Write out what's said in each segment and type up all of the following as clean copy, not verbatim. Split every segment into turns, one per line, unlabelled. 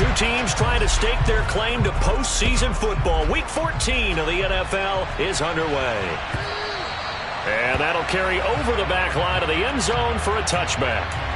Two teams trying to stake their claim to postseason football. Week 14 of the NFL is underway. And that'll carry over the back line of the end zone for a touchback.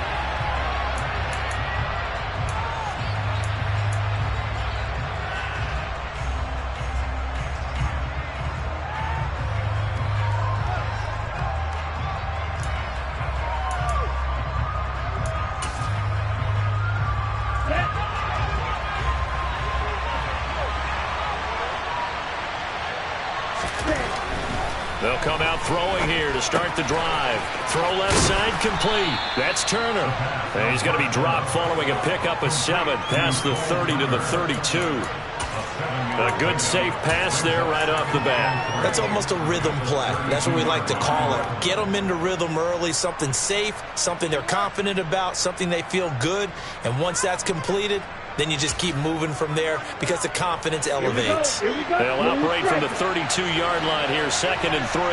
They'll come out throwing here to start the drive. Throw left side complete. That's Turner. And he's going to be dropped following a pickup of 7 past the 30 to the 32. A good safe pass there right off the bat.
That's almost a rhythm play. That's what we like to call it. Get them into rhythm early, something safe, something they're confident about, something they feel good. And once that's completed, then you just keep moving from there because the confidence elevates.
They'll operate from the 32-yard line here, 2nd and 3.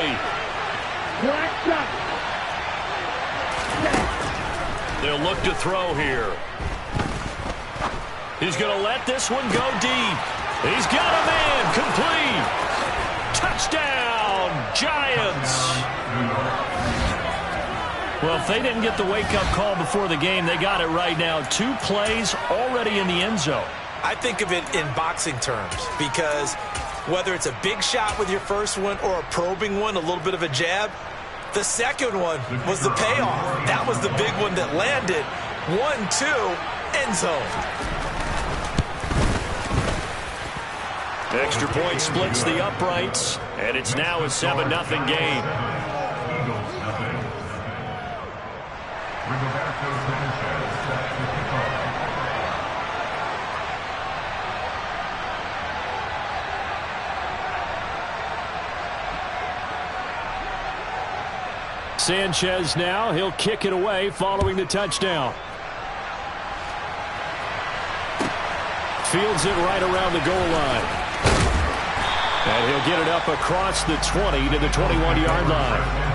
They'll look to throw here. He's going to let this one go deep. He's got a man, complete. Touchdown, Giants. Well, if they didn't get the wake-up call before the game, they got it right now. 2 plays already in the end zone.
I think of it in boxing terms because whether it's a big shot with your first one or a probing one, a little bit of a jab, the second one was the payoff. That was the big one that landed. 1-2, end zone.
Extra point splits the uprights, and it's now a 7-0 game. Sanchez now, he'll kick it away following the touchdown. Fields it right around the goal line. And he'll get it up across the 20 to the 21-yard line.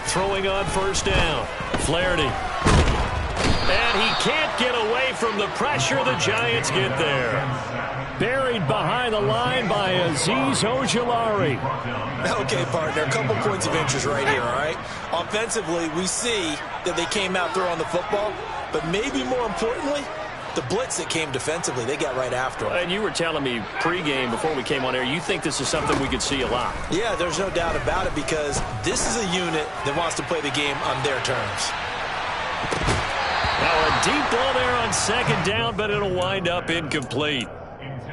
Throwing on first down. Flaherty. And he can't get away from the pressure. The Giants get there. Buried behind the line by Azeez Ojulari.
Okay, partner, a couple points of interest right here, all right? Offensively, we see that they came out throwing the football, but maybe more importantly, the blitz that came defensively, they got right after him.
And you were telling me pregame before we came on air, you think this is something we could see a lot.
Yeah, there's no doubt about it because this is a unit that wants to play the game on their terms.
Now a deep ball there on 2nd down, but it'll wind up incomplete.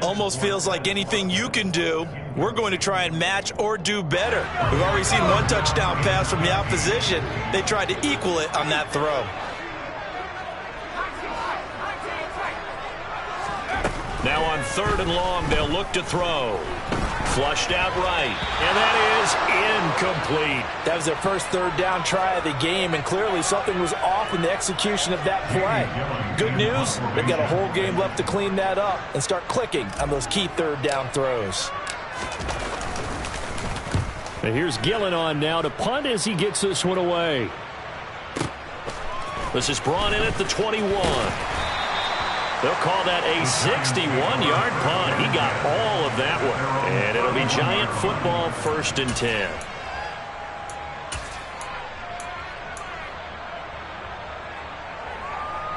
Almost feels like anything you can do, we're going to try and match or do better. We've already seen 1 touchdown pass from the opposition. They tried to equal it on that throw.
Now on 3rd and long, they'll look to throw. Flushed out right, and that is incomplete.
That was their first 3rd down try of the game, and clearly something was off in the execution of that play. Good news, they've got a whole game left to clean that up and start clicking on those key 3rd down throws.
And here's Gillen on now to punt as he gets this one away. This is brought in at the 21. They'll call that a 61-yard punt. He got all of that one. And it'll be Giant football, 1st and 10.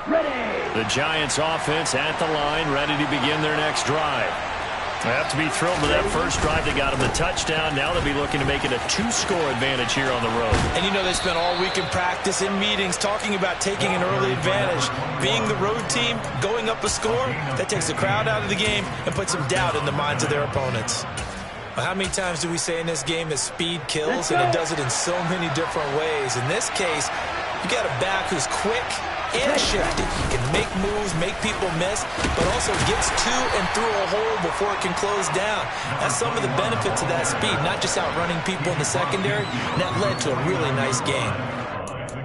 Ready. The Giants offense at the line, ready to begin their next drive. They have to be thrilled with that first drive. They got them the touchdown. Now they'll be looking to make it a 2-score advantage here on the road.
And you know they spent all week in practice, in meetings, talking about taking an early advantage. Being the road team, going up a score, that takes the crowd out of the game and puts some doubt in the minds of their opponents. Well, how many times do we say in this game that speed kills, and it does it in so many different ways? In this case, you got a back who's quick, and shifty. He can make moves, make people miss, but also gets to and through a hole before it can close down. That's some of the benefits of that speed, not just outrunning people in the secondary, and that led to a really nice game.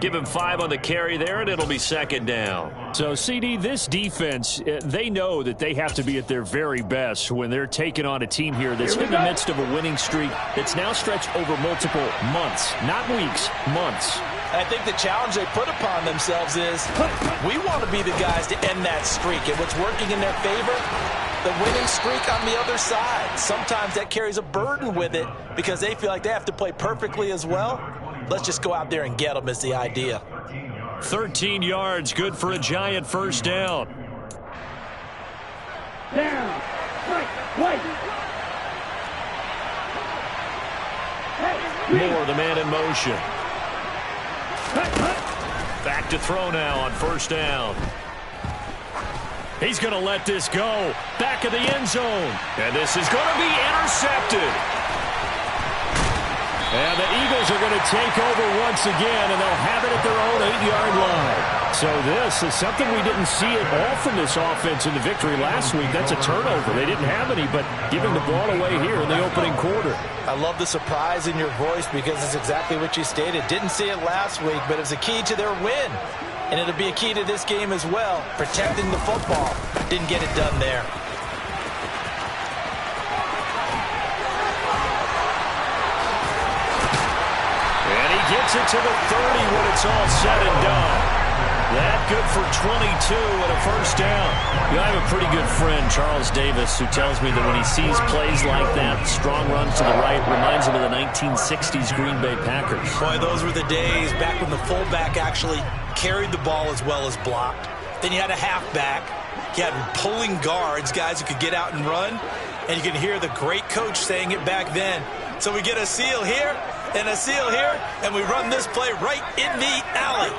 Give him 5 on the carry there, and it'll be second down.
So, CD, this defense, they know that they have to be at their very best when they're taking on a team here that's in the midst of a winning streak that's now stretched over multiple months, not weeks, months.
I think the challenge they put upon themselves is we want to be the guys to end that streak. And what's working in their favor? The winning streak on the other side. Sometimes that carries a burden with it because they feel like they have to play perfectly as well. Let's just go out there and get them is the idea.
13 yards, good for a Giant first down.
Down. Right.
Moore, the man in motion. Back to throw now on first down. He's going to let this go. Back of the end zone. And this is going to be intercepted. And the Eagles are going to take over once again, and they'll have it at their own 8-yard line.
So this is something we didn't see at all from this offense in the victory last week. That's a turnover. They didn't have any, but giving the ball away here in the opening quarter.
I love the surprise in your voice because it's exactly what you stated. Didn't see it last week, but it was a key to their win. And it'll be a key to this game as well, protecting the football. Didn't get it done there.
Gets it to the 30 when it's all said and done. That good for 22 and a first down. You know, I have a pretty good friend, Charles Davis, who tells me that when he sees plays like that, strong runs to the right, reminds him of the 1960s Green Bay Packers.
Boy, those were the days back when the fullback actually carried the ball as well as blocked. Then you had a halfback. You had pulling guards, guys who could get out and run. And you can hear the great coach saying it back then. So we get a seal here and a seal here, and we run this play right in the alley.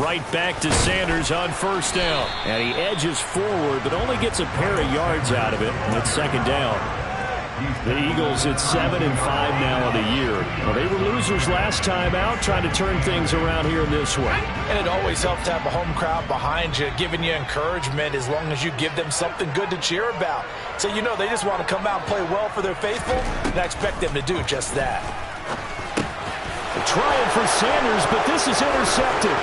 Right back to Sanders on first down.
And he edges forward, but only gets a pair of yards out of it, and it's second down. The Eagles at 7-5 now on the year. Well, they were losers last time out, trying to turn things around here this way.
And it always helps to have a home crowd behind you, giving you encouragement as long as you give them something good to cheer about. So you know they just want to come out and play well for their faithful, and I expect them to do just that.
Trying for Sanders, but this is intercepted.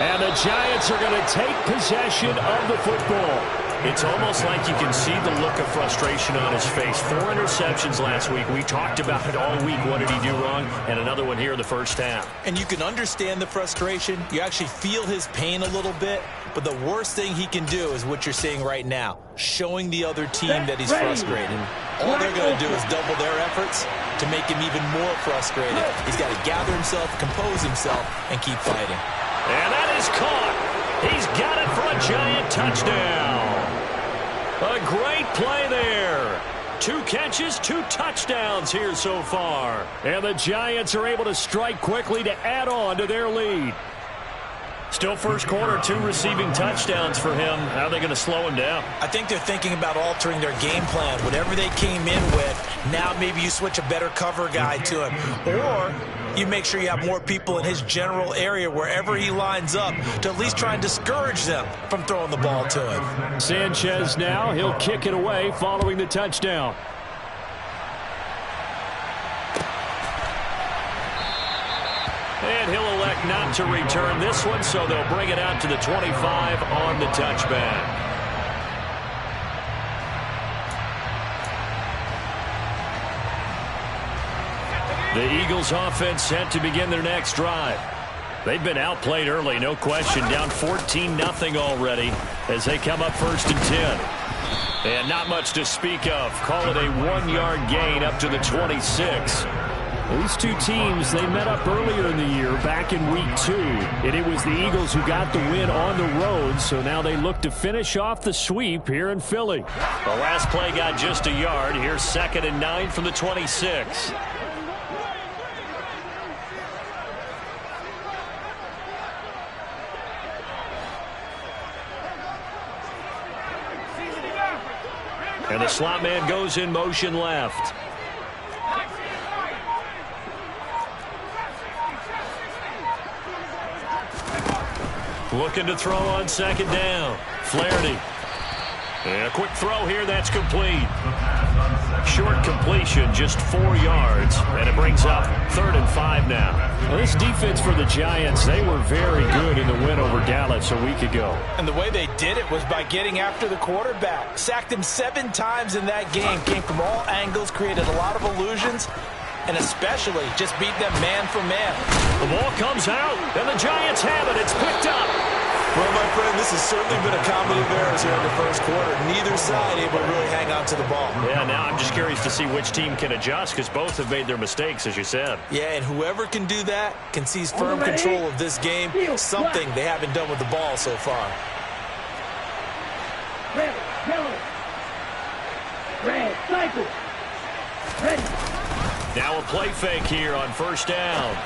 And the Giants are going to take possession of the football.
It's almost like you can see the look of frustration on his face. 4 interceptions last week. We talked about it all week. What did he do wrong? And another one here in the first half.
And you can understand the frustration. You actually feel his pain a little bit. But the worst thing he can do is what you're seeing right now, showing the other team that he's frustrated. All they're going to do is double their efforts to make him even more frustrated. He's got to gather himself, compose himself, and keep fighting.
And that is caught. He's got it for a Giant touchdown. A great play there. 2 catches, 2 touchdowns here so far.
And the Giants are able to strike quickly to add on to their lead.
Still first quarter, 2 receiving touchdowns for him. How are they going to slow him down?
I think they're thinking about altering their game plan. Whatever they came in with, now maybe you switch a better cover guy to him. Or you make sure you have more people in his general area wherever he lines up to at least try and discourage them from throwing the ball to him.
Sanchez now, he'll kick it away following the touchdown.
And he'll elect not to return this one, so they'll bring it out to the 25 on the touchback. The Eagles offense set to begin their next drive. They've been outplayed early, no question, down 14-0 already as they come up first and 10. And not much to speak of. Call it a 1-yard gain up to the 26.
These two teams, they met up earlier in the year, back in week 2. And it was the Eagles who got the win on the road, so now they look to finish off the sweep here in Philly.
The last play got just a yard. Here's 2nd and 9 from the 26. And the slot man goes in motion left. Looking to throw on second down. Flaherty. And a quick throw here, that's complete. Short completion, just 4 yards, and it brings up 3rd and 5 now.
Well, this defense for the Giants, they were very good in the win over Dallas a week ago.
And the way they did it was by getting after the quarterback. Sacked him 7 times in that game. Came from all angles, created a lot of illusions, and especially just beat them man for man.
The ball comes out, and the Giants have it. It's picked up.
Well, my friend, this has certainly been a comedy of errors here in the first quarter. Neither side able to really hang on to the ball.
Yeah, now I'm just curious to see which team can adjust because both have made their mistakes, as you said.
Yeah, and whoever can do that can seize firm control of this game, something they haven't done with the ball so far.
Red, yellow. Red, cycle. Ready.
Now a play fake here on first down.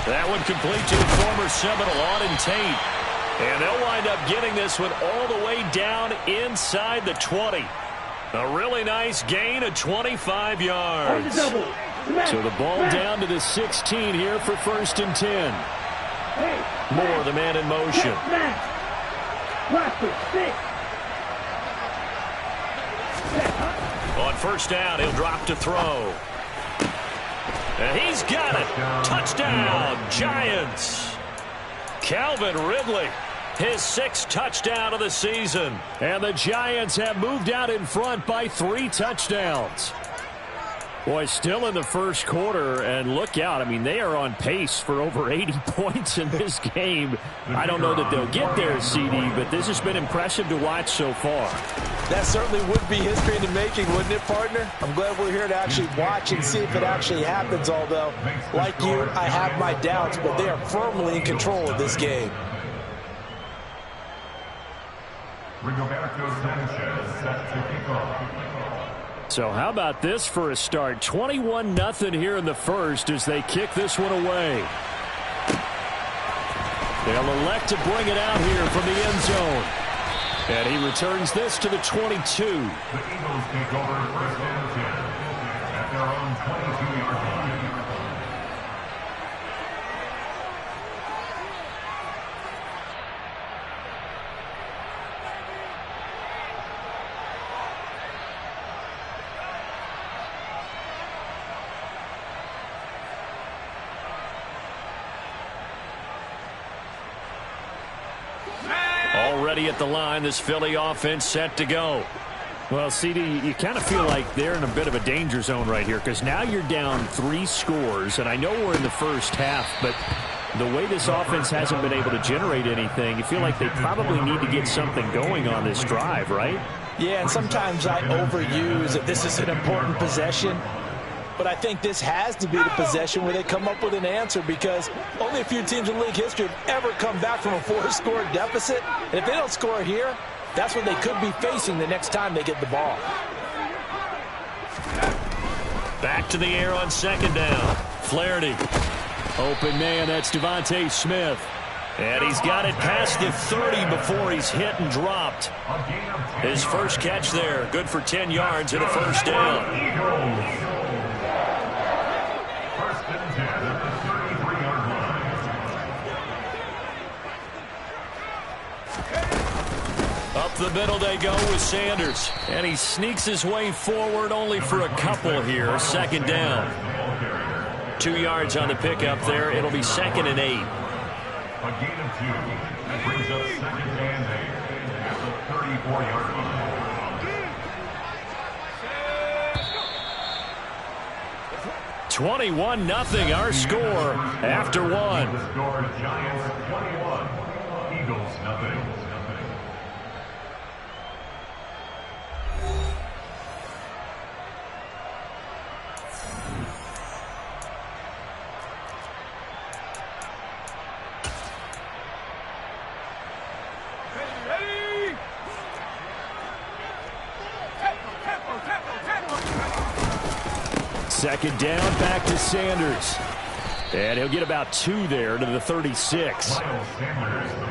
That one complete to the former Seminole, Auden Tate. And they'll wind up getting this one all the way down inside the 20. A really nice gain of 25 yards.
So the ball down to the 16 here for 1st and 10.
Moore, the man in motion. On first down, he'll drop to throw. And he's got it. Touchdown, Giants. Calvin Ridley, his 6th touchdown of the season.
And the Giants have moved out in front by 3 touchdowns. Boy, still in the first quarter, and look out. I mean, they are on pace for over 80 points in this game. I don't know that they'll get there, CD, but this has been impressive to watch so far.
That certainly would be history in the making, wouldn't it, partner? I'm glad we're here to actually watch and see if it actually happens, although, like you, I have my doubts, but they are firmly in control of this game.
Rigoberto Sanchez set to kick off.
So how about this for a start? 21-0 here in the first as they kick this one away. They'll elect to bring it out here from the end zone. And he returns this to the 22.
The Eagles take over 1st and 10 at their own 22-yard line.
Already at the line, this Philly offense set to go.
Well, CD, you kind of feel like they're in a bit of a danger zone right here because now you're down 3 scores, and I know we're in the first half, but the way this offense hasn't been able to generate anything, you feel like they probably need to get something going on this drive, right?
Yeah, and sometimes I overuse that this is an important possession. But I think this has to be the possession where they come up with an answer because only a few teams in league history have ever come back from a 4-score deficit. And if they don't score here, that's what they could be facing the next time they get the ball.
Back to the air on second down. Flaherty.
Open man, that's Devontae Smith.
And he's got it past the 30 before he's hit and dropped. His first catch there, good for 10 yards and a first down. Up the middle they go with Sanders. And he sneaks his way forward only for a couple here. Second down. 2 yards on the pickup there. It'll be 2nd and 8.
A gain of 2. That brings up 2nd and 8 at the 34-yard line.
21-0 our score after 1.
The score is Giants 21, Eagles 0.
Second down, back to Sanders. And he'll get about 2 there to the 36.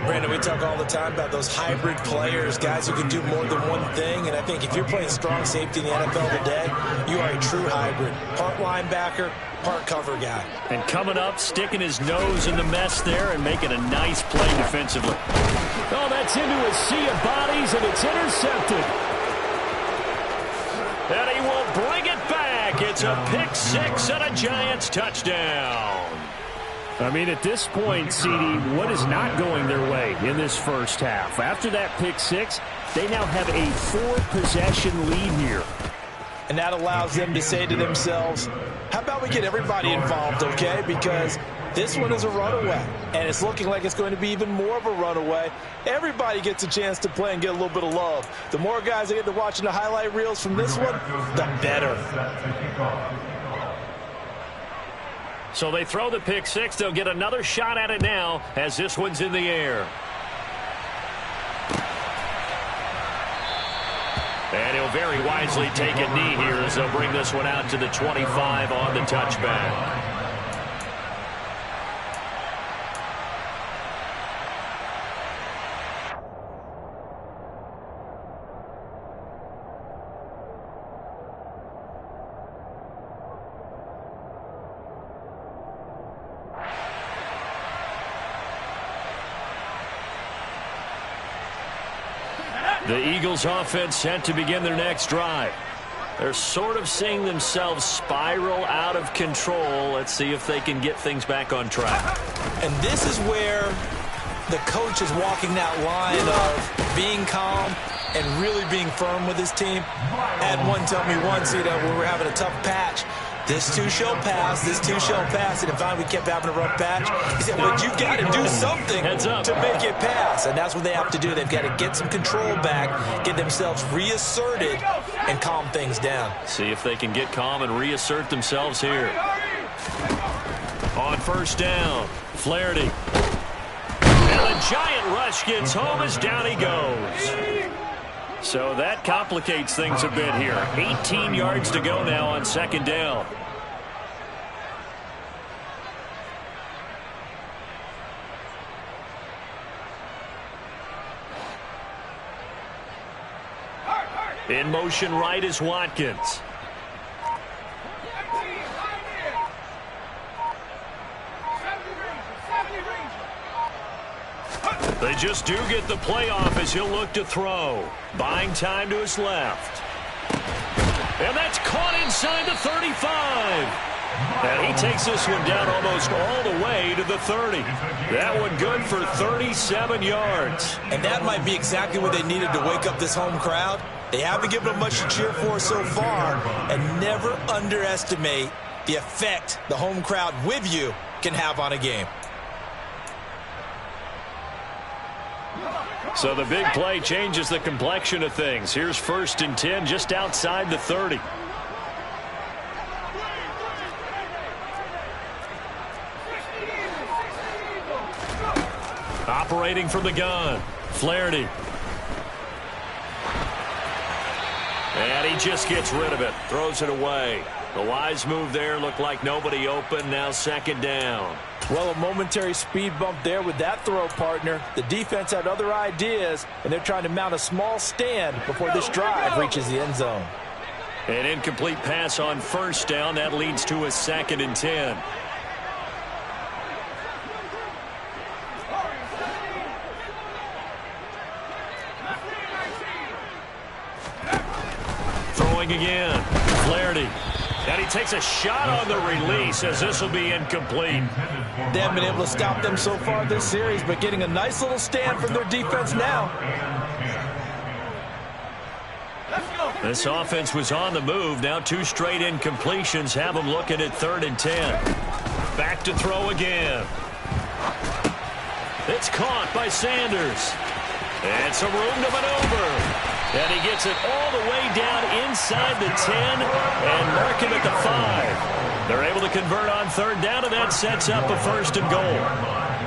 Brandon, we talk all the time about those hybrid players, guys who can do more than one thing. And I think if you're playing strong safety in the NFL today, you are a true hybrid. Part linebacker, part cover guy.
And coming up, sticking his nose in the mess there and making a nice play defensively. Oh, that's into a sea of bodies, and it's intercepted. And he will bring it back. It's a pick 6 and a Giants touchdown. I mean, at this point, CD, what is not going their way in this first half? After that pick 6, they now have a 4-possession lead here.
And that allows them to say to themselves, how about we get everybody involved, okay? Because this one is a runaway, and it's looking like it's going to be even more of a runaway. Everybody gets a chance to play and get a little bit of love. The more guys that get to watching the highlight reels from this one, the better.
So they throw the pick 6. They'll get another shot at it now as this one's in the air. And he'll very wisely take a knee here as they'll bring this one out to the 25 on the touchback. The Eagles offense set to begin their next drive. They're sort of seeing themselves spiral out of control. Let's see if they can get things back on track.
And this is where the coach is walking that line of being calm and really being firm with his team. I had one tell me once, when we were having a tough patch, this too shall pass, this too shall pass. And if we kept having a rough patch, he said, but you got to do something to make it pass. And that's what they have to do. They've got to get some control back, get themselves reasserted, and calm things down.
See if they can get calm and reassert themselves here. On first down, Flaherty. And the giant rush gets home as down he goes. So that complicates things a bit here. 18 yards to go now on second down. In motion right is Watkins. They just do get the play off as he'll look to throw. Buying time to his left. And that's caught inside the 35. And he takes this one down almost all the way to the 30. That one good for 37 yards.
And that might be exactly what they needed to wake up this home crowd. They haven't given them much to cheer for so far. And never underestimate the effect the home crowd with you can have on a game.
So the big play changes the complexion of things. Here's 1st and 10 just outside the 30. Operating from the gun, Flaherty. And he just gets rid of it, throws it away. The wise move there, looked like nobody open, now second down.
Well, a momentary speed bump there with that throw, partner. The defense had other ideas, and they're trying to mount a small stand before this drive reaches the end zone.
An incomplete pass on first down. That leads to a 2nd and 10. Throwing again. Flaherty. And he takes a shot on the release as this will be incomplete.
They haven't been able to stop them so far this series, but getting a nice little stand from their defense now.
This offense was on the move. Now 2 straight incompletions have them looking at 3rd and 10. Back to throw again. It's caught by Sanders. And some room to maneuver. And he gets it all the way down inside the 10 and mark him at the 5. They're able to convert on 3rd down, and that sets up a 1st and goal.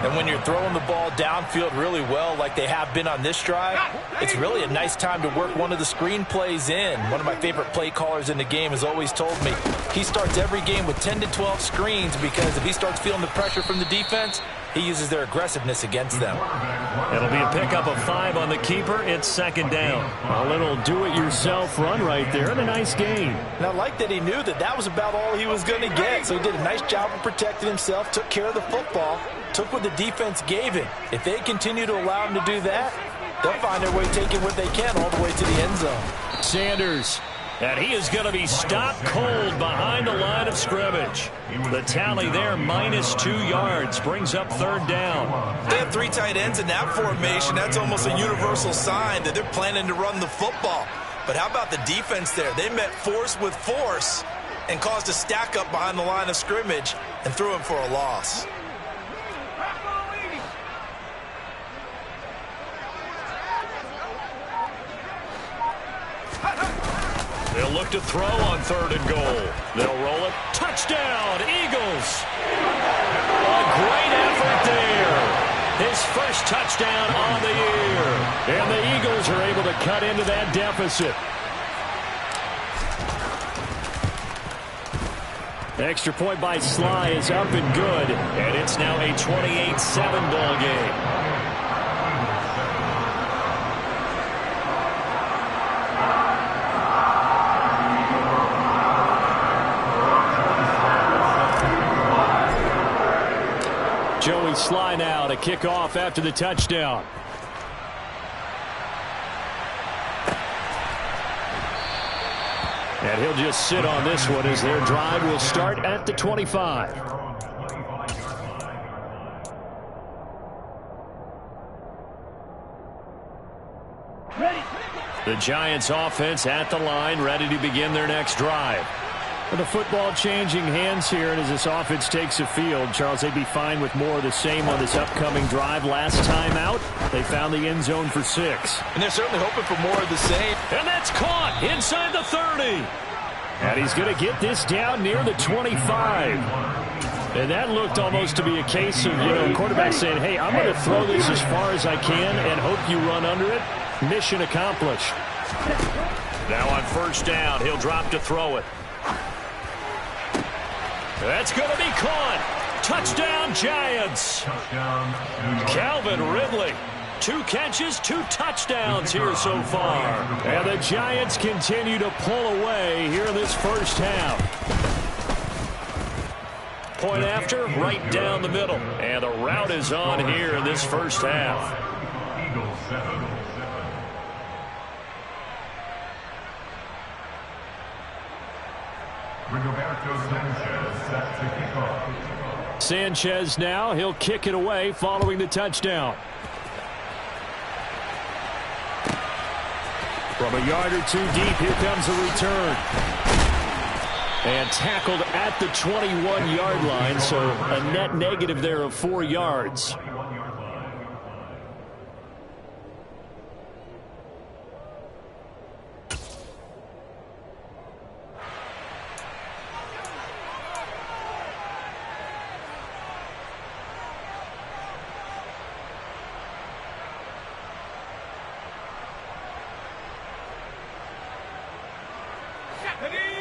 And when you're throwing the ball downfield really well like they have been on this drive, it's really a nice time to work one of the screen plays in. One of my favorite play callers in the game has always told me he starts every game with 10 to 12 screens because if he starts feeling the pressure from the defense, he uses their aggressiveness against them.
It'll be a pickup of 5 on the keeper. It's second down.
A little do-it-yourself run right there and a nice gain.
And I like that he knew that that was about all he was going to get. So he did a nice job of protecting himself, took care of the football, took what the defense gave him. If they continue to allow him to do that, they'll find their way taking what they can all the way to the end zone.
Sanders. And he is going to be stopped cold behind the line of scrimmage. The tally there, -2 yards, brings up third down.
They have 3 tight ends in that formation. That's almost a universal sign that they're planning to run the football. But how about the defense there? They met force with force and caused a stack up behind the line of scrimmage and threw him for a loss.
They'll look to throw on 3rd and goal. They'll roll it. Touchdown, Eagles. A great effort there. His first touchdown on the year.
And the Eagles are able to cut into that deficit. The extra point by Sly is up and good.
And it's now a 28-7 ball game.
Joey Sly now to kick off after the touchdown. And he'll just sit on this one as their drive will start at the 25.
Ready.
The Giants offense at the line, ready to begin their next drive.
With the football changing hands here, and as this offense takes the field, Charles, they'd be fine with more of the same on this upcoming drive. Last time out, they found the end zone for 6.
And they're certainly hoping for more of the same.
And that's caught inside the 30.
And he's going to get this down near the 25. And that looked almost to be a case of, a quarterback saying, hey, I'm going to throw this as far as I can and hope you run under it. Mission accomplished.
Now on first down, he'll drop to throw it. That's going to be caught. Touchdown, Giants. Calvin Ridley. 2 catches, 2 touchdowns here so far.
And the Giants continue to pull away here in this first half.
Point after, right down the middle. And the route is on here in this first half.
Eagles 7. Rigoberto Sanchez set to kick off.
Sanchez now, he'll kick it away following the touchdown. From a yard or 2 deep, here comes a return. And tackled at the 21-yard line, so a net negative there of 4 yards.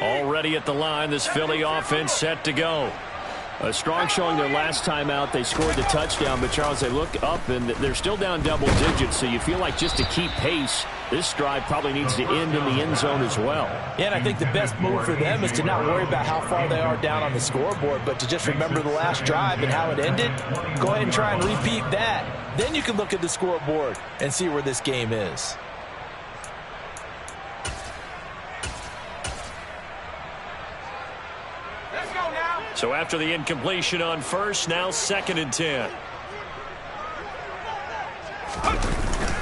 Already at the line, this Philly offense set to go.
A strong showing their last time out. They scored the touchdown, but Charles, they look up and they're still down double digits, so you feel like just to keep pace, this drive probably needs to end in the end zone as well.
Yeah, and I think the best move for them is to not worry about how far they are down on the scoreboard, but to just remember the last drive and how it ended. Go ahead and try and repeat that. Then you can look at the scoreboard and see where this game is.
So after the incompletion on first, now 2nd and 10.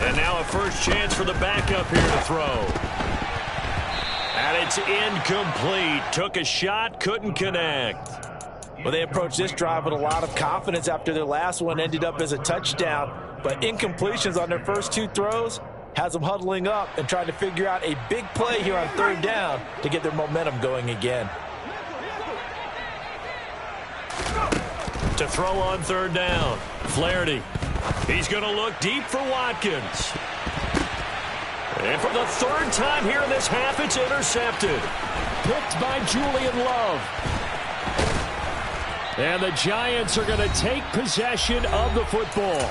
And now a first chance for the backup here to throw. And it's incomplete. Took a shot, couldn't connect.
Well, they approached this drive with a lot of confidence after their last one ended up as a touchdown. But incompletions on their first 2 throws has them huddling up and trying to figure out a big play here on 3rd down to get their momentum going again.
To throw on third down. Flaherty. He's going to look deep for Watkins. And for the third time here in this half, it's intercepted.
Picked by Julian Love. And the Giants are going to take possession of the football.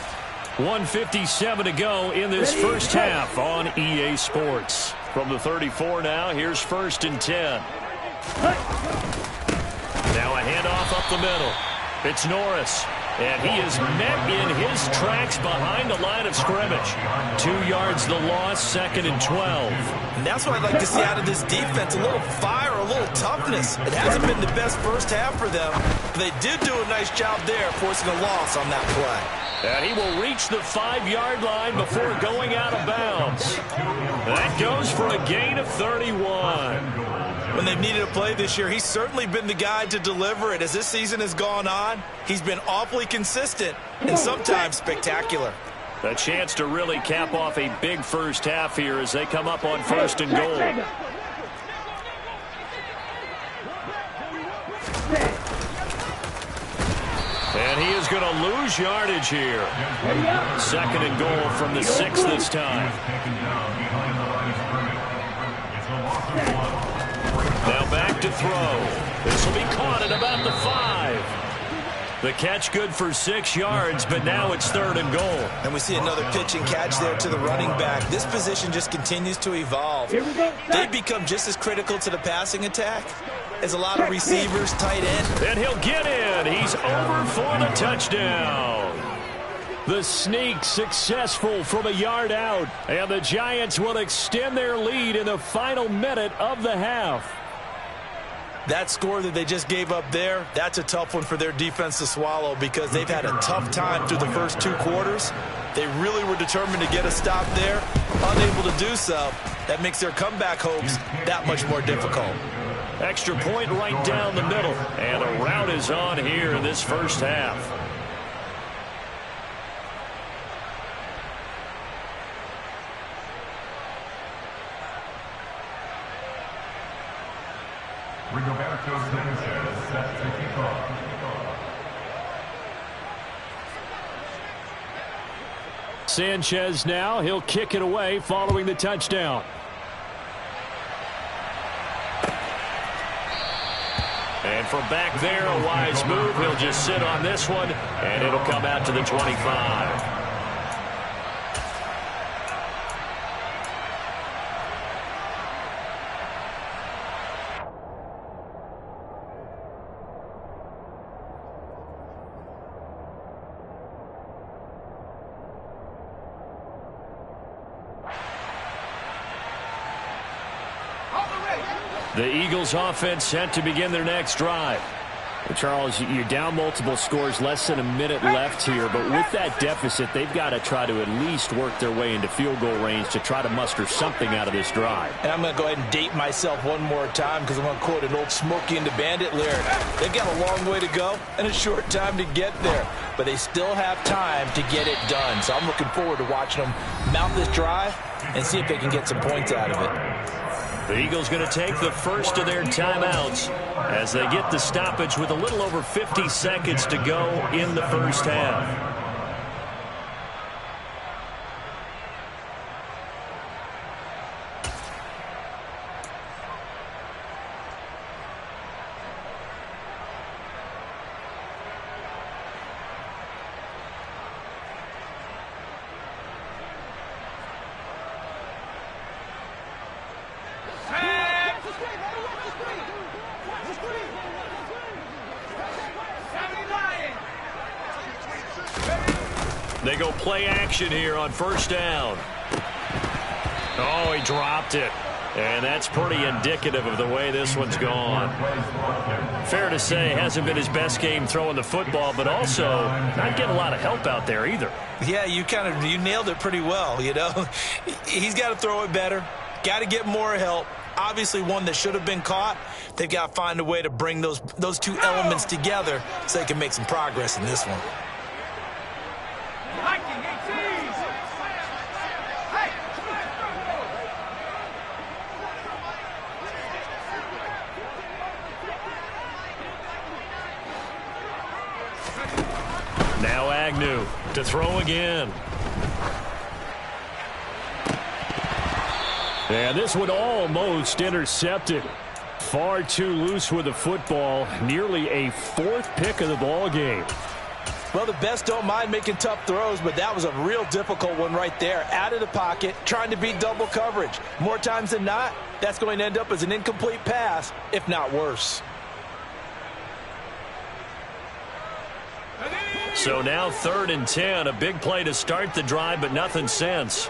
1:57 to go in this first half on EA Sports. From the 34 now, here's 1st and 10.
Now a handoff up the middle. It's Norris. And he is met in his tracks behind the line of scrimmage. 2 yards the loss, 2nd and 12.
And that's what I'd like to see out of this defense. A little fire, a little toughness. It hasn't been the best first half for them. But they did do a nice job there, forcing a loss on that play.
And he will reach the 5-yard line before going out of bounds. That goes for a gain of 31.
When they've needed a play this year, he's certainly been the guy to deliver it. As this season has gone on, he's been awfully consistent and sometimes spectacular.
A chance to really cap off a big first half here as they come up on 1st and goal. And he is going to lose yardage here. 2nd and goal from the 6 this time. Now back to throw. This will be caught at about the 5. The catch good for 6 yards, but now it's 3rd and goal.
And we see another pitch and catch there to the running back. This position just continues to evolve. They've become just as critical to the passing attack as a lot of receivers, tight end.
And he'll get in. He's over for the touchdown.
The sneak successful from a yard out. And the Giants will extend their lead in the final minute of the half.
That score that they just gave up there, that's a tough one for their defense to swallow because they've had a tough time through the first 2 quarters. They really were determined to get a stop there, unable to do so. That makes their comeback hopes that much more difficult.
Extra point right down the middle. And a rout is on here in this first half.
Rigoberto Sanchez set to kick off.
Sanchez now, he'll kick it away following the touchdown.
And from back there, a wise move. He'll just sit on this one, and it'll come out to the 25. The Eagles offense set to begin their next drive.
Well, Charles, you're down multiple scores, less than a minute left here, but with that deficit, they've got to try to at least work their way into field goal range to try to muster something out of this drive.
And I'm going to go ahead and date myself one more time because I'm going to quote an old Smokey and the Bandit lyric. They've got a long way to go and a short time to get there, but they still have time to get it done. So I'm looking forward to watching them mount this drive and see if they can get some points out of it.
The Eagles going to take the first of their timeouts as they get the stoppage with a little over 50 seconds to go in the first half. They go play action here on first down. Oh, he dropped it. And that's pretty indicative of the way this one's gone. Fair to say, hasn't been his best game throwing the football, but also not getting a lot of help out there either.
Yeah, you nailed it pretty well, you know. He's got to throw it better. Got to get more help. Obviously one that should have been caught. They've got to find a way to bring those two elements together so they can make some progress in this one.
Now Agnew to throw again.
And this one almost intercepted. Far too loose with the football. Nearly a fourth pick of the ball game.
Well, the best don't mind making tough throws, but that was a real difficult one right there. Out of the pocket, trying to beat double coverage. More times than not, that's going to end up as an incomplete pass, if not worse.
So now 3rd and 10. A big play to start the drive, but nothing since.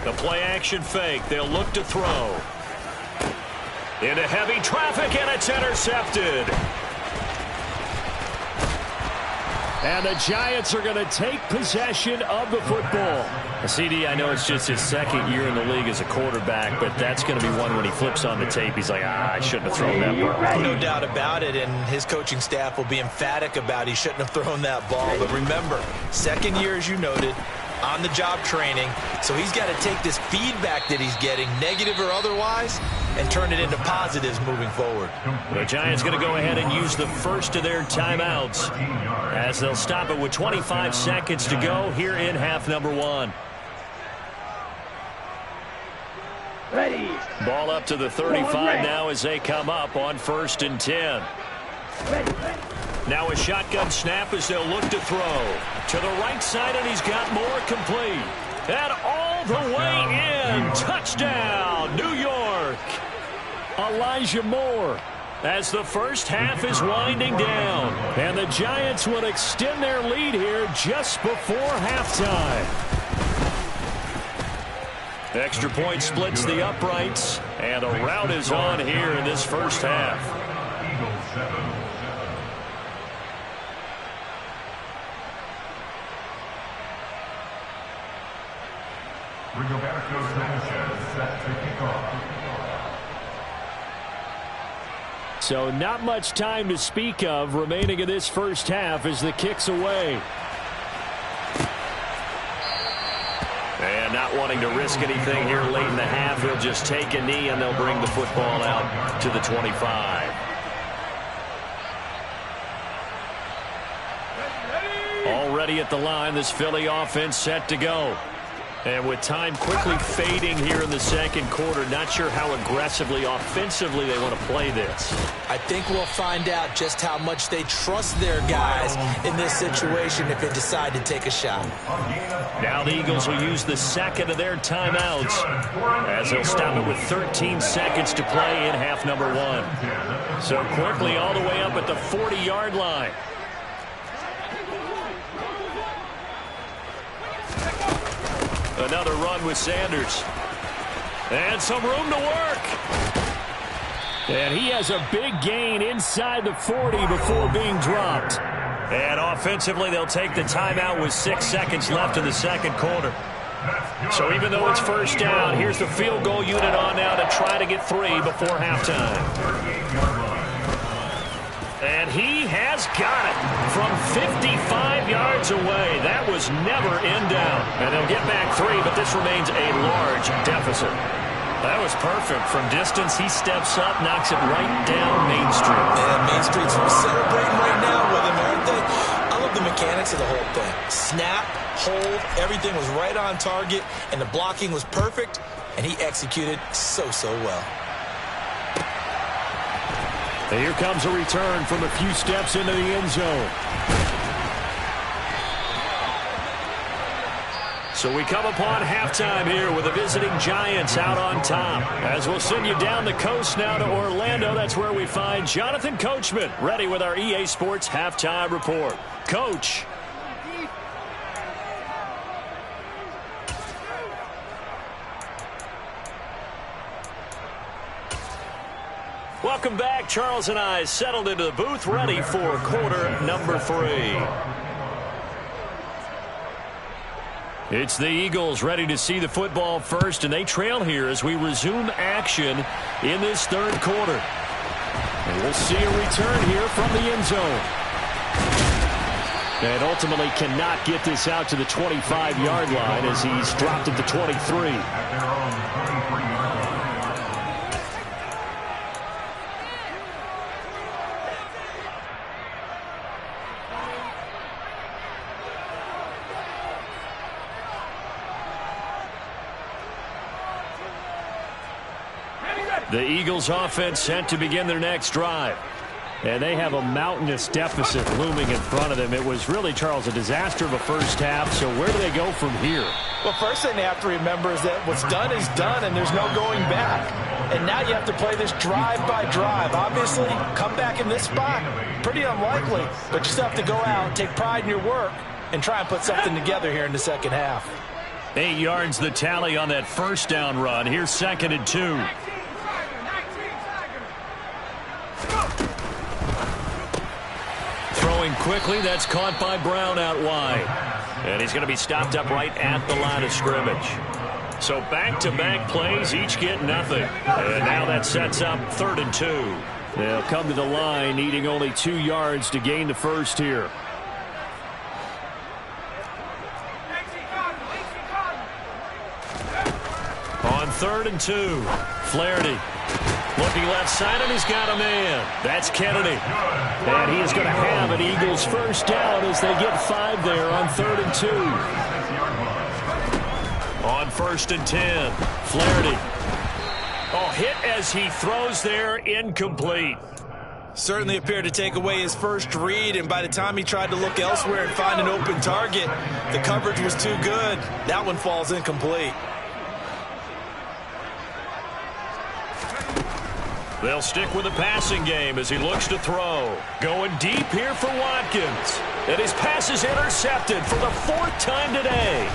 The play action fake. They'll look to throw. Into heavy traffic, and it's intercepted.
And the Giants are going to take possession of the football.
CD, I know it's just his 2nd year in the league as a quarterback, but that's going to be one when he flips on the tape. He's like, I shouldn't have thrown that ball.
No doubt about it, and his coaching staff will be emphatic about he shouldn't have thrown that ball. But remember, 2nd year, as you noted, on-the-job training, so he's got to take this feedback that he's getting, negative or otherwise, and turn it into positives moving forward.
The Giants going to go ahead and use the first of their timeouts as they'll stop it with 25 seconds to go here in half number 1.
Ready.
Ball up to the 35 now as they come up on 1st and 10.
Ready.
Now a shotgun snap as they'll look to throw. To the right side, and he's got more complete. And all the way in. Touchdown, New York.
Elijah Moore.
As the first half is winding down.
And the Giants will extend their lead here just before halftime.
Extra point splits the uprights. And a rout is on here in this first half.
Eagles 7. Rigoberto Sanchez set to kick off.
So not much time to speak of remaining in this first half as the kick's away.
And not wanting to risk anything here late in the half, he'll just take a knee and they'll bring the football out to the 25. Already at the line, this Philly offense set to go. And with time quickly fading here in the 2nd quarter, not sure how aggressively, offensively they want to play this.
I think we'll find out just how much they trust their guys in this situation if they decide to take a shot.
Now the Eagles will use the 2nd of their timeouts as they'll stop it with 13 seconds to play in half number 1. So quickly all the way up at the 40-yard line. Another run with Sanders. And some room to work.
And he has a big gain inside the 40 before being dropped.
And offensively, they'll take the timeout with 6 seconds left in the 2nd quarter. So even though it's first down, here's the field goal unit on now to try to get 3 before halftime. And he has got it from 55 yards away. That was never in doubt. And they'll get back 3, but this remains a large deficit. That was perfect. From distance, he steps up, knocks it right down Main Street.
And Main Street's celebrating right now with him, aren't they? I love the mechanics of the whole thing. Snap, hold, everything was right on target, and the blocking was perfect, and he executed so well.
And here comes a return from a few steps into the end zone.
So we come upon halftime here with the visiting Giants out on top. As we'll send you down the coast now to Orlando, that's where we find Jonathan Coachman ready with our EA Sports Halftime Report. Coach. Welcome back. Charles and I settled into the booth ready for quarter number 3. It's the Eagles ready to see the football first, and they trail here as we resume action in this 3rd quarter.
And we'll see a return here from the end zone. And ultimately cannot get this out to the 25-yard line as he's dropped at the 23. The Eagles offense set to begin their next drive. And they have a mountainous deficit looming in front of them. It was really, Charles, a disaster of a first half. So where do they go from here?
Well, first thing they have to remember is that what's done is done, and there's no going back. And now you have to play this drive by drive. Obviously, come back in this spot, pretty unlikely. But you still have to go out, take pride in your work, and try and put something together here in the second half.
8 yards the tally on that first down run. Here's 2nd and 2. Throwing quickly, that's caught by Brown out wide. And he's going to be stopped up right at the line of scrimmage. So back-to-back plays, each get nothing. And now that sets up 3rd and 2. They'll come to the line, needing only 2 yards to gain the first here. On 3rd and 2, Flaherty. Looking left side, and he's got a man. That's Kennedy. And he is going to have an Eagles first down as they get 5 there on 3rd and 2. On 1st and 10, Flaherty. Oh, hit as he throws there, incomplete.
Certainly appeared to take away his first read, and by the time he tried to look elsewhere and find an open target, the coverage was too good. That one falls incomplete.
They'll stick with the passing game as he looks to throw. Going deep here for Watkins. And his pass is intercepted for the 4th time today.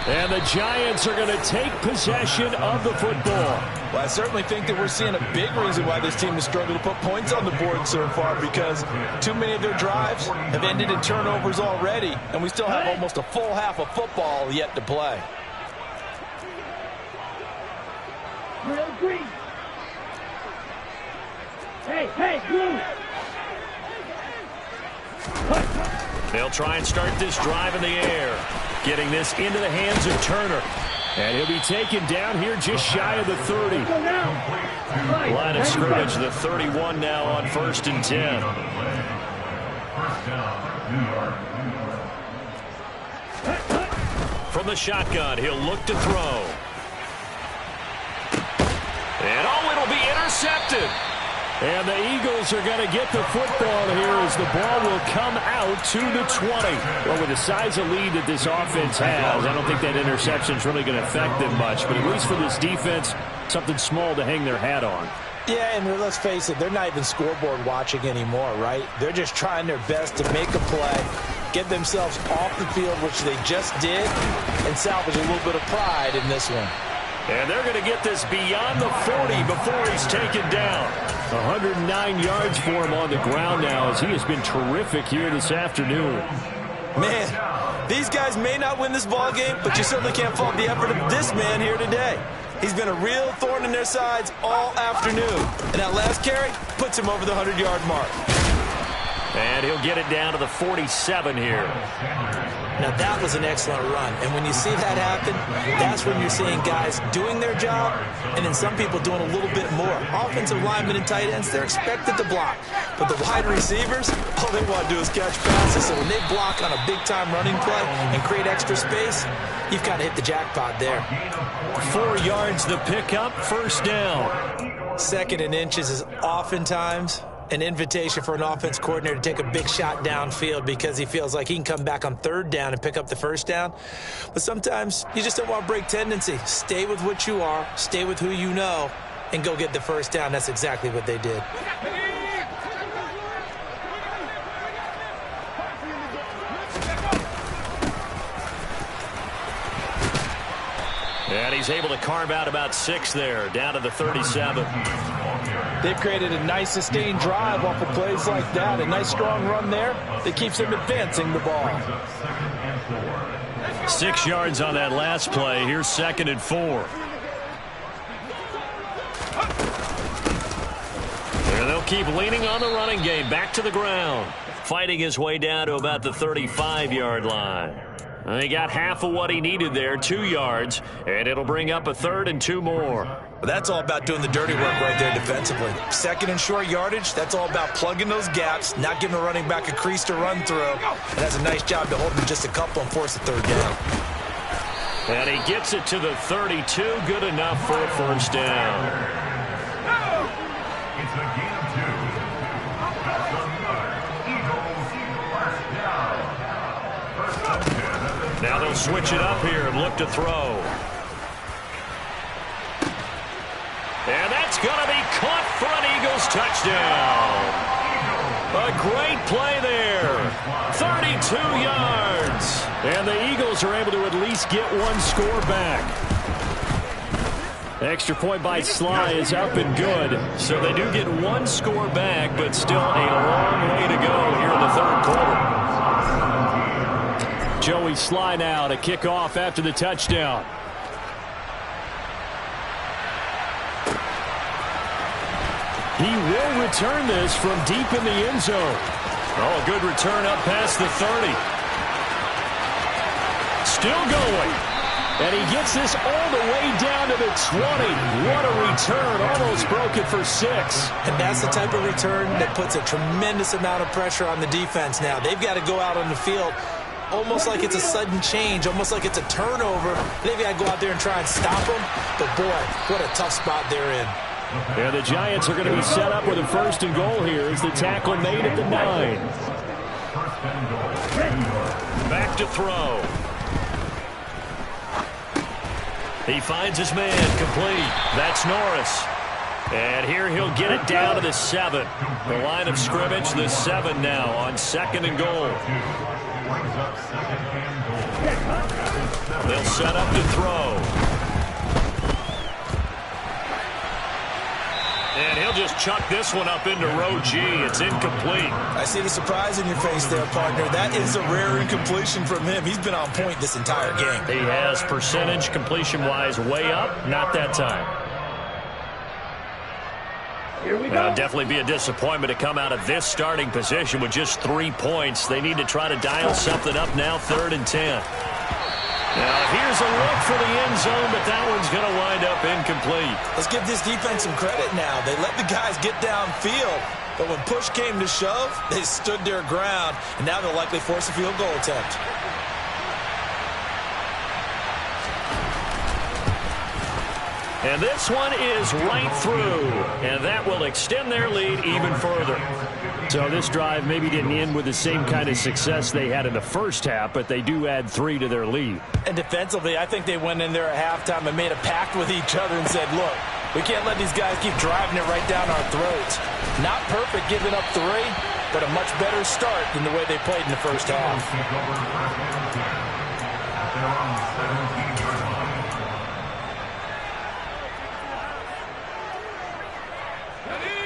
And the Giants are going to take possession of the football.
Well, I certainly think that we're seeing a big reason why this team has struggled to put points on the board so far, because too many of their drives have ended in turnovers already, and we still have almost a full half of football yet to play.
Green. Hey, blue.
They'll try and start this drive in the air. Getting this into the hands of Turner. And he'll be taken down here just shy of the 30. Line of scrimmage, the 31 now on 1st and 10. From the shotgun, he'll look to throw. And oh, it'll be intercepted. And the Eagles are going to get the football here as the ball will come out to the 20. Well, with the size of lead that this offense has, I don't think that interception is really going to affect them much. But at least for this defense, something small to hang their hat on.
Yeah, and let's face it, they're not even scoreboard watching anymore, right? They're just trying their best to make a play, get themselves off the field, which they just did, and salvage a little bit of pride in this one.
And they're going to get this beyond the 40 before he's taken down. 109 yards for him on the ground now as he has been terrific here this afternoon.
Man, these guys may not win this ball game, but you certainly can't fault the effort of this man here today. He's been a real thorn in their sides all afternoon. And that last carry puts him over the 100-yard mark.
And he'll get it down to the 47 here.
Now, that was an excellent run. And when you see that happen, that's when you're seeing guys doing their job and then some people doing a little bit more. Offensive linemen and tight ends, they're expected to block. But the wide receivers, all they want to do is catch passes. So when they block on a big-time running play and create extra space, you've kind of hit the jackpot there.
4 yards the pickup, first down.
2nd and inches is oftentimes an invitation for an offense coordinator to take a big shot downfield because he feels like he can come back on 3rd down and pick up the first down. But sometimes you just don't want to break tendency. Stay with what you are, stay with who you know, and go get the first down. That's exactly what they did.
And he's able to carve out about 6 there, down to the 37.
They've created a nice sustained drive off of plays like that. A nice strong run there that keeps them advancing the ball.
6 yards on that last play. Here's 2nd and 4. And they'll keep leaning on the running game. Back to the ground. Fighting his way down to about the 35-yard line. And he got half of what he needed there, 2 yards, and it'll bring up a 3rd and 2 more.
Well, that's all about doing the dirty work right there defensively. 2nd and short yardage, that's all about plugging those gaps, not giving a running back a crease to run through. And that's a nice job to hold him just a couple and force a 3rd down.
And he gets it to the 32. Good enough for a first down.
It's a gain of 2. That's another Eagles first down. First up 10.
Now they'll switch it up here and look to throw. And that's going to be caught for an Eagles touchdown. A great play there. 32 yards. And the Eagles are able to at least get one score back. Extra point by Sly is up and good. So they do get one score back, but still a long way to go here in the third quarter. Joey Sly now to kick off after the touchdown. He will return this from deep in the end zone. Oh, a good return up past the 30. Still going. And he gets this all the way down to the 20. What a return. Almost broke it for 6.
And that's the type of return that puts a tremendous amount of pressure on the defense now. They've got to go out on the field almost like it's a sudden change, almost like it's a turnover. They've got to go out there and try and stop them. But, boy, what a tough spot they're in.
Yeah, the Giants are going to be set up with a first and goal here as the tackle made at the 9.
Back to throw. He finds his man complete. That's Norris. And here he'll get it down to the 7. The line of scrimmage, the 7 now on second and goal. They'll set up to throw. And he'll just chuck this one up into row G. It's incomplete.
I see the surprise in your face there, partner. That is a rare incompletion from him. He's been on point this entire game.
He has percentage completion-wise way up. Not that time.
Here we go.
Definitely be a disappointment to come out of this starting position with just 3 points. They need to try to dial something up now, 3rd and 10. Now, here's a look for the end zone, but that one's going to wind up incomplete.
Let's give this defense some credit now. They let the guys get downfield, but when push came to shove, they stood their ground, and now they'll likely force a field goal attempt.
And this one is right through, and that will extend their lead even further.
So this drive maybe didn't end with the same kind of success they had in the first half, but they do add 3 to their lead.
And defensively, I think they went in there at halftime and made a pact with each other and said, look, we can't let these guys keep driving it right down our throats. Not perfect giving up 3, but a much better start than the way they played in the first half.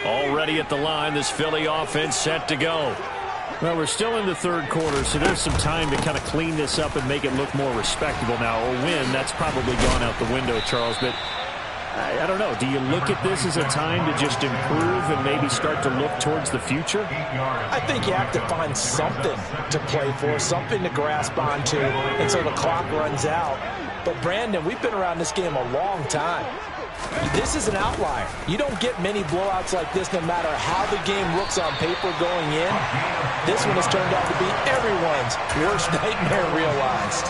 Already at the line, this Philly offense set to go.
Well, we're still in the third quarter, so there's some time to kind of clean this up and make it look more respectable now. Or win, that's probably gone out the window, Charles. But I don't know. Do you look at this as a time to just improve and maybe start to look towards the future?
I think you have to find something to play for, something to grasp onto until the clock runs out. But, Brandon, we've been around this game a long time. This is an outlier. You don't get many blowouts like this no matter how the game looks on paper going in. This one has turned out to be everyone's worst nightmare realized.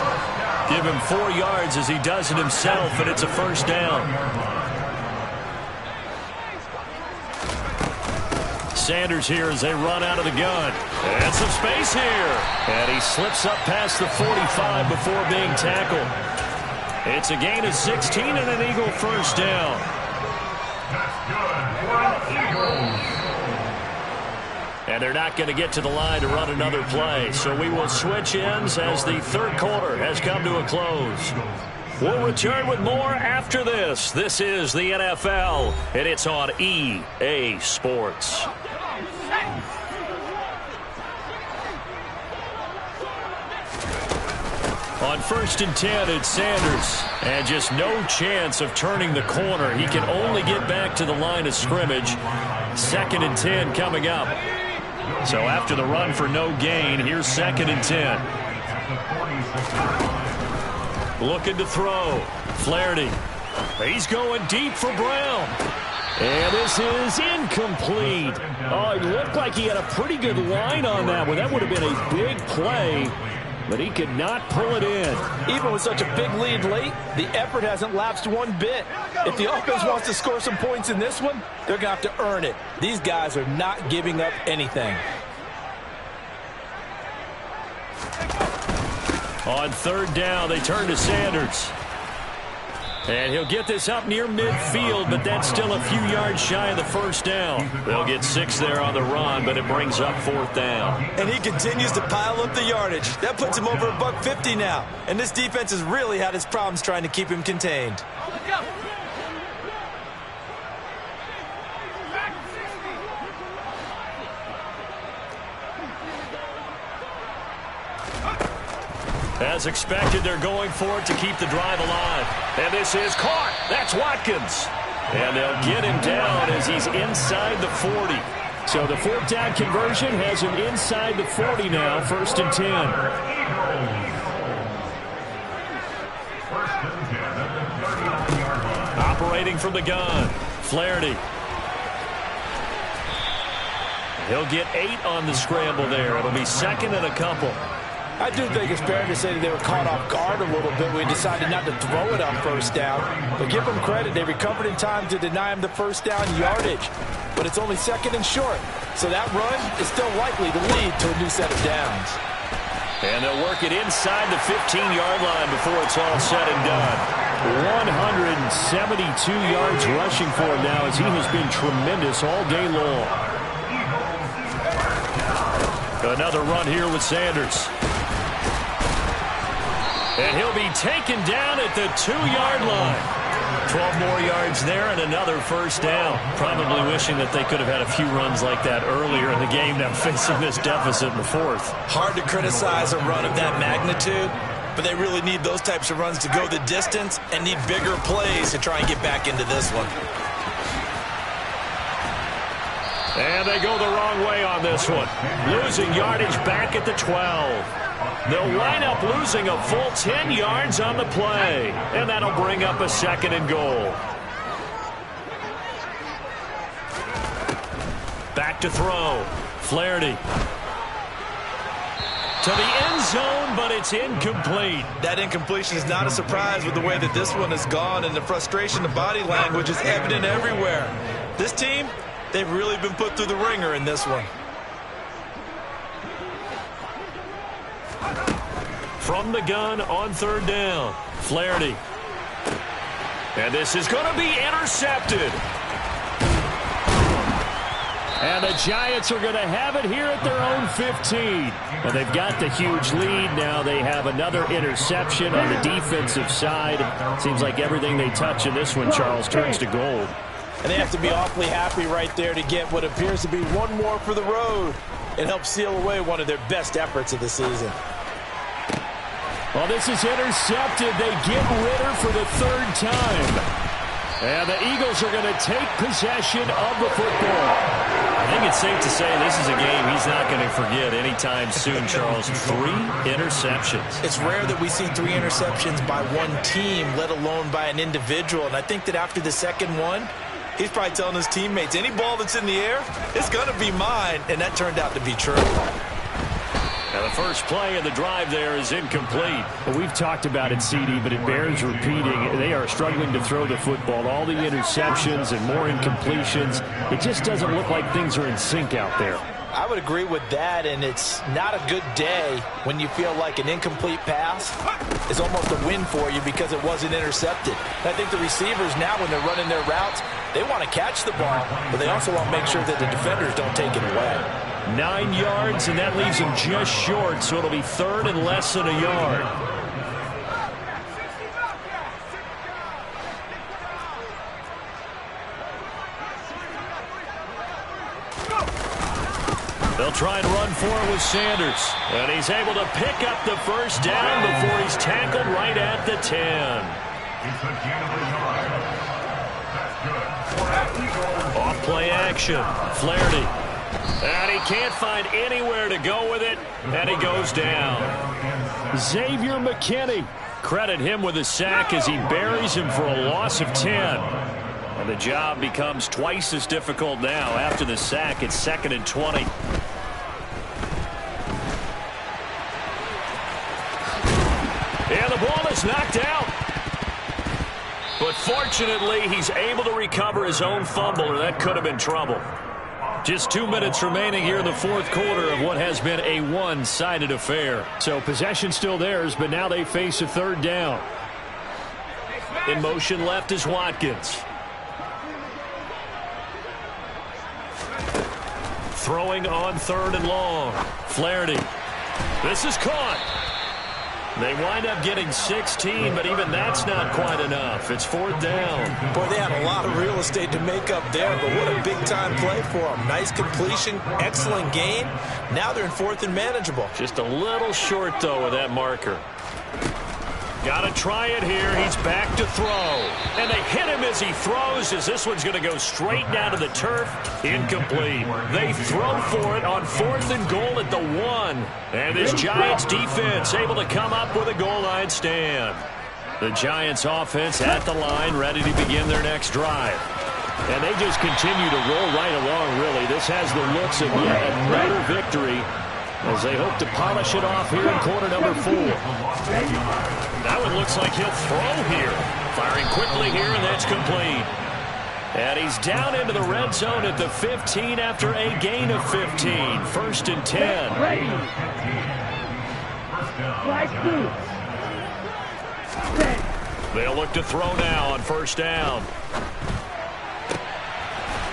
Give him 4 yards as he does it himself, and it's a first down. Sanders here as they run out of the gun. And some space here. And he slips up past the 45 before being tackled. It's a gain of 16 and an Eagle first down.
That's good for the Eagles.
And they're not going to get to the line to run another play. So we will switch ends as the third quarter has come to a close. We'll return with more after this. This is the NFL, and it's on EA Sports. On 1st and 10, it's Sanders. And just no chance of turning the corner. He can only get back to the line of scrimmage. 2nd and 10 coming up. So after the run for no gain, here's 2nd and 10. Looking to throw. Flaherty. He's going deep for Brown. And this is incomplete. Oh, it looked like he had a pretty good line on that one. That would have been a big play.
but he could not pull it in.
Even with such a big lead late, the effort hasn't lapsed one bit. If the offense wants to score some points in this one, they're going to have to earn it. These guys are not giving up anything.
On third down, they turn to Sanders. And he'll get this up near midfield, but that's still a few yards shy of the first down. They'll get 6 there on the run, but it brings up fourth down.
And he continues to pile up the yardage. That puts him over $150 now. And this defense has really had its problems trying to keep him contained.
As expected, they're going for it to keep the drive alive. And this is caught. That's Watkins. And they'll get him down as he's inside the 40.
So the fourth down conversion has him inside the 40 now, 1st and 10.
Operating from the gun, Flaherty. He'll get 8 on the scramble there. It'll be 2nd and a couple.
I do think it's fair to say that they were caught off guard a little bit when we decided not to throw it on first down. But give them credit. They recovered in time to deny him the first down yardage. But it's only 2nd and short. So that run is still likely to lead to a new set of downs.
And they'll work it inside the 15-yard line before it's all said and done.
172 yards rushing for him now as he has been tremendous all day long.
Another run here with Sanders. And he'll be taken down at the 2-yard line. 12 more yards there and another first down. Probably wishing that they could have had a few runs like that earlier in the game, now facing this deficit in the 4th.
Hard to criticize a run of that magnitude, but they really need those types of runs to go the distance and need bigger plays to try and get back into this one.
And they go the wrong way on this one. Losing yardage back at the 12. They'll wind up losing a full 10 yards on the play. And that'll bring up a 2nd and goal. Back to throw. Flaherty. To the end zone, but it's incomplete.
That incompletion is not a surprise with the way that this one has gone, and the frustration, the body language is evident everywhere. This team, they've really been put through the ringer in this one.
From the gun on third down, Flaherty. And this is going to be intercepted.
And the Giants are going to have it here at their own 15. And they've got the huge lead. Now they have another interception on the defensive side. Seems like everything they touch in this one, Charles, turns to gold.
And they have to be awfully happy right there to get what appears to be one more for the road. It helps seal away one of their best efforts of the season.
Well, this is intercepted. They get Ritter for the 3rd time. And the Eagles are going to take possession of the football.
I think it's safe to say this is a game he's not going to forget anytime soon, Charles. 3 interceptions.
It's rare that we see 3 interceptions by one team, let alone by an individual. And I think that after the second one, he's probably telling his teammates, any ball that's in the air, it's going to be mine. And that turned out to be true.
Now the first play of the drive there is incomplete.
Well, we've talked about it, CD, but it bears repeating. They are struggling to throw the football. All the interceptions and more incompletions. It just doesn't look like things are in sync out there.
I would agree with that, and it's not a good day when you feel like an incomplete pass is almost a win for you because it wasn't intercepted. And I think the receivers now, when they're running their routes, they want to catch the ball, but they also want to make sure that the defenders don't take it away.
9 yards, and that leaves him just short, so it'll be 3rd and less than a yard. They'll try and run for it with Sanders. And he's able to pick up the first down before he's tackled right at the 10.
It's a gain of a yard. That's good.
Off play action. Flaherty. And he can't find anywhere to go with it, and he goes down.
Xavier McKinney.
Credit him with a sack as he buries him for a loss of 10. And the job becomes twice as difficult now after the sack. It's 2nd and 20. is knocked out. But fortunately, he's able to recover his own fumble, or that could have been trouble. Just 2 minutes remaining here in the fourth quarter of what has been a one-sided affair.
So possession still theirs, but now they face a third down.
In motion left is Watkins. Throwing on third and long. Flaherty. This is caught. They wind up getting 16, but even that's not quite enough. It's fourth down.
Boy, they had a lot of real estate to make up there, but what a big-time play for them. Nice completion, excellent game. Now they're in fourth and manageable.
Just a little short, though, with that marker. Got to try it here. He's back to throw. And they hit him as he throws, as this one's going to go straight down to the turf. Incomplete. They throw for it on fourth and goal at the 1. And this Giants defense able to come up with a goal line stand. The Giants offense at the line, ready to begin their next drive. And they just continue to roll right along, really. This has the looks of yet another victory as they hope to polish it off here in quarter number 4. That one looks like he'll throw here. Firing quickly here, and that's complete. And he's down into the red zone at the 15 after a gain of 15. First and 10.
Ready.
They'll look to throw now on first down.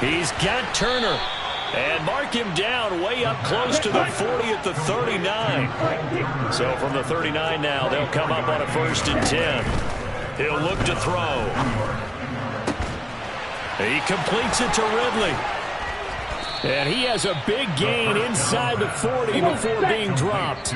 He's got Turner. And mark him down way up close to the 40 at the 39. So from the 39 now, they'll come up on a first and 10. He'll look to throw. He completes it to Ridley.
And he has a big gain inside the 40 before being dropped.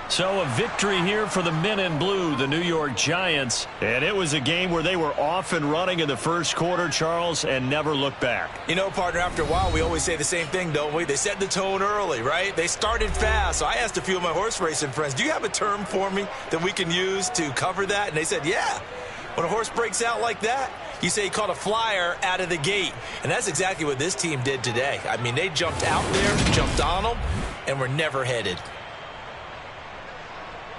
So a victory here for the men in blue, the New York Giants. And it was a game where they were off and running in the first quarter, Charles, and never looked back.
You know, partner, after a while, we always say the same thing, don't we? They set the tone early, right? They started fast. So I asked a few of my horse racing friends, do you have a term for me that we can use to cover that? And they said, yeah. When a horse breaks out like that, you say he caught a flyer out of the gate. And that's exactly what this team did today. I mean, they jumped out there, jumped on them, and were never headed.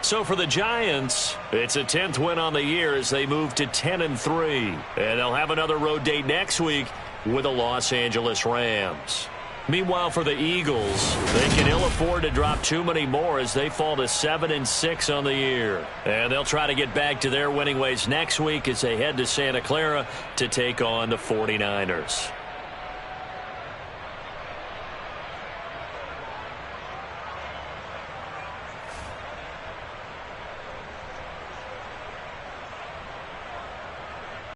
So for the Giants, it's a 10th win on the year as they move to 10-3. And they'll have another road date next week with the Los Angeles Rams. Meanwhile, for the Eagles, they can ill afford to drop too many more as they fall to 7-6 on the year. And they'll try to get back to their winning ways next week as they head to Santa Clara to take on the 49ers.